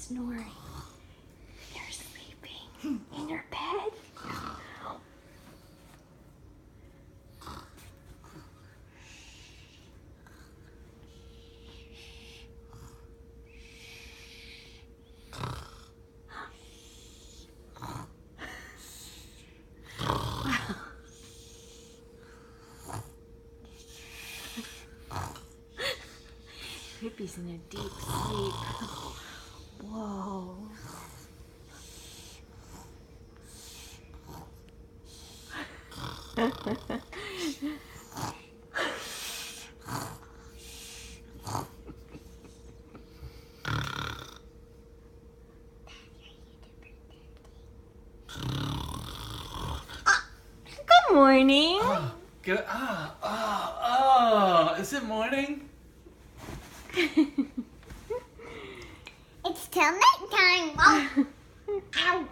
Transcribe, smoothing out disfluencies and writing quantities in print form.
snoring. You're sleeping in your bed. Hippie's in a deep sleep. Whoa. Good morning. Good. Is it morning? It's till nighttime. Oh. Ow.